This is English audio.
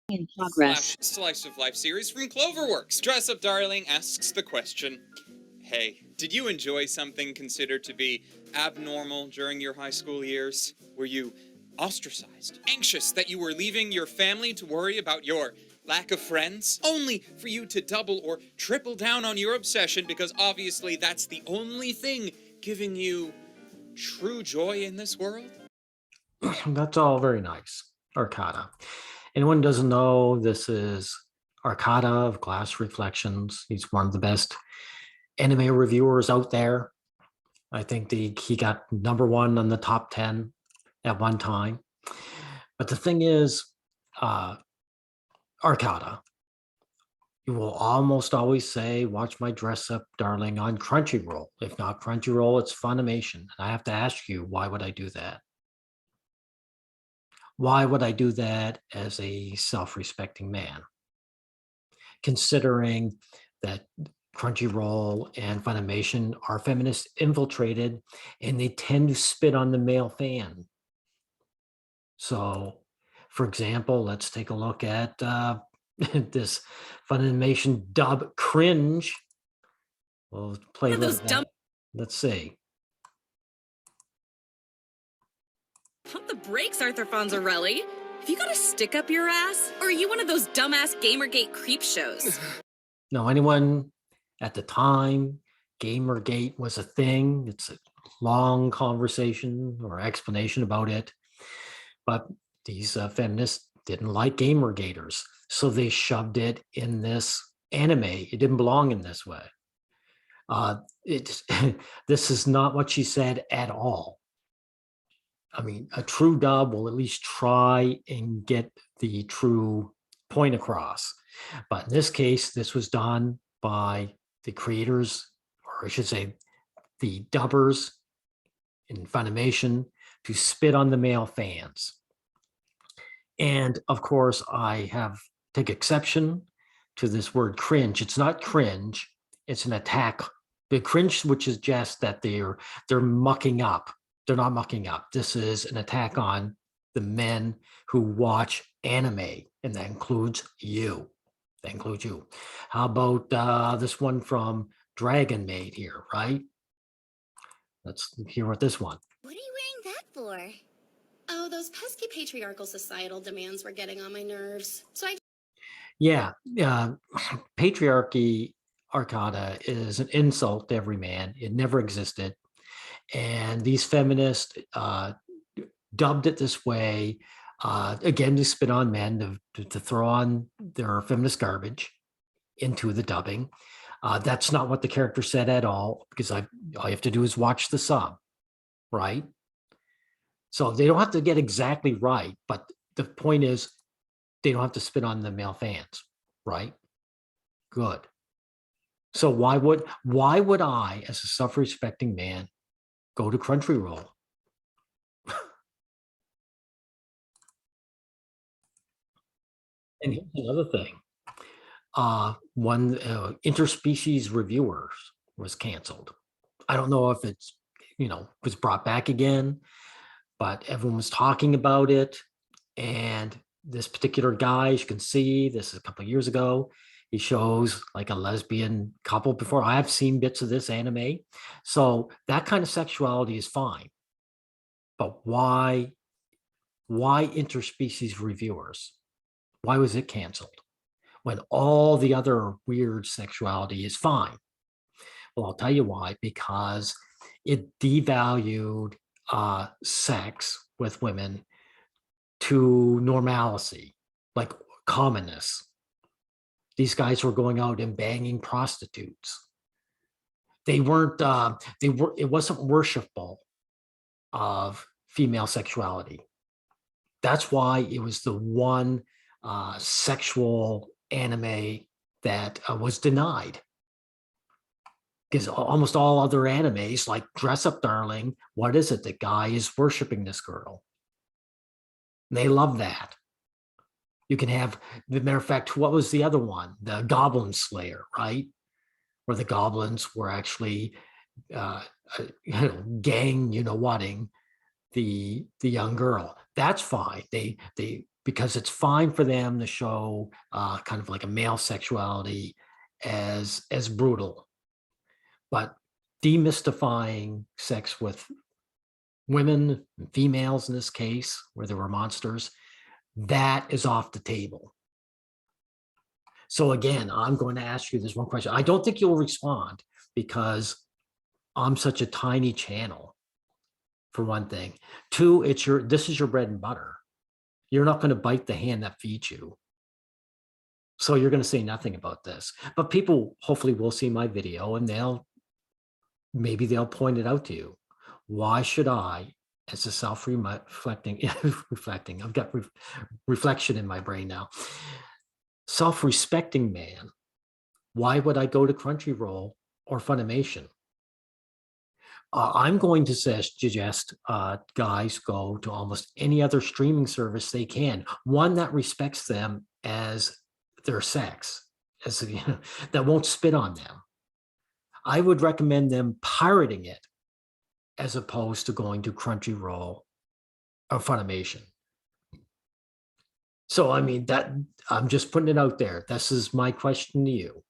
In progress. Slice of Life series from Cloverworks. Dress Up Darling asks the question, hey, did you enjoy something considered to be abnormal during your high school years? Were you ostracized, anxious that you were leaving your family to worry about your lack of friends, only for you to double or triple down on your obsession because obviously that's the only thing giving you true joy in this world? That's all very nice. Arcada. Anyone doesn't know, this is Arcada of Glass Reflections. He's one of the best anime reviewers out there. I think he got #1 on the top 10 at one time. But the thing is, Arcada, you will almost always say, watch my Dress Up Darling on Crunchyroll. If not Crunchyroll, it's Funimation. And I have to ask you, why would I do that? Why would I do that as a self-respecting man? Considering that Crunchyroll and Funimation are feminist infiltrated and they tend to spit on the male fan. So, for example, let's take a look at this Funimation dub Cringe. We'll play those dumb. Let's see. Pump the brakes, Arthur Fonzarelli. Have you got a stick up your ass? Or are you one of those dumbass Gamergate creep shows? No, anyone at the time, Gamergate was a thing. It's a long conversation or explanation about it. But these feminists didn't like Gamergaters. So they shoved it in this anime. It didn't belong in this way. This is not what she said at all. I mean, a true dub will at least try and get the true point across. But in this case, this was done by the creators, or I should say, the dubbers in Funimation to spit on the male fans. And of course, I take exception to this word cringe. It's not cringe, it's an attack. The cringe, which is just that they're mucking up. They're not mucking up. This is an attack on the men who watch anime, and that includes you. That includes you. How about this one from Dragon Maid here, right? Let's hear what this one. What are you wearing that for? Oh, those pesky patriarchal societal demands were getting on my nerves. So Yeah, patriarchy, Arcada, is an insult to every man. It never existed. And these feminists dubbed it this way, again, to spit on men, to throw on their feminist garbage into the dubbing. That's not what the character said at all, because all you have to do is watch the sub, right? So they don't have to get exactly right, but the point is they don't have to spit on the male fans, right? Good. So why would I, as a self-respecting man, go to Crunchyroll? And here's another thing. One interspecies reviewers was canceled. I don't know if it's, was brought back again, but everyone was talking about it. And this particular guy, as you can see, this is a couple of years ago. He shows like a lesbian couple before. I've seen bits of this anime. So that kind of sexuality is fine. But why interspecies reviewers? Why was it canceled when all the other weird sexuality is fine? Well, I'll tell you why, because it devalued sex with women to normalcy, like commonness. These guys were going out and banging prostitutes. They weren't, it wasn't worshipful of female sexuality. That's why it was the one sexual anime that was denied. Because almost all other animes, like Dress Up Darling, what is it? The guy is worshiping this girl. And they love that. You can have, as a matter of fact, what was the other one? The Goblin Slayer, right? Where the goblins were actually gang, whatting the young girl. That's fine. They because it's fine for them to show kind of like a male sexuality as brutal, but demystifying sex with women, females in this case, where there were monsters, that is off the table. So again, I'm going to ask you this one question. I don't think you'll respond because I'm such a tiny channel, for one thing. Two, this is your bread and butter. You're not going to bite the hand that feeds you. So you're going to say nothing about this. But people hopefully will see my video and maybe they'll point it out to you. Why should I, as a self-reflecting, I've got reflection in my brain now, self-respecting man, why would I go to Crunchyroll or Funimation? I'm going to suggest guys go to almost any other streaming service they can, one that respects them as their sex, that won't spit on them. I would recommend them pirating it as opposed to going to Crunchyroll or Funimation. So, I mean, I'm just putting it out there. This is my question to you.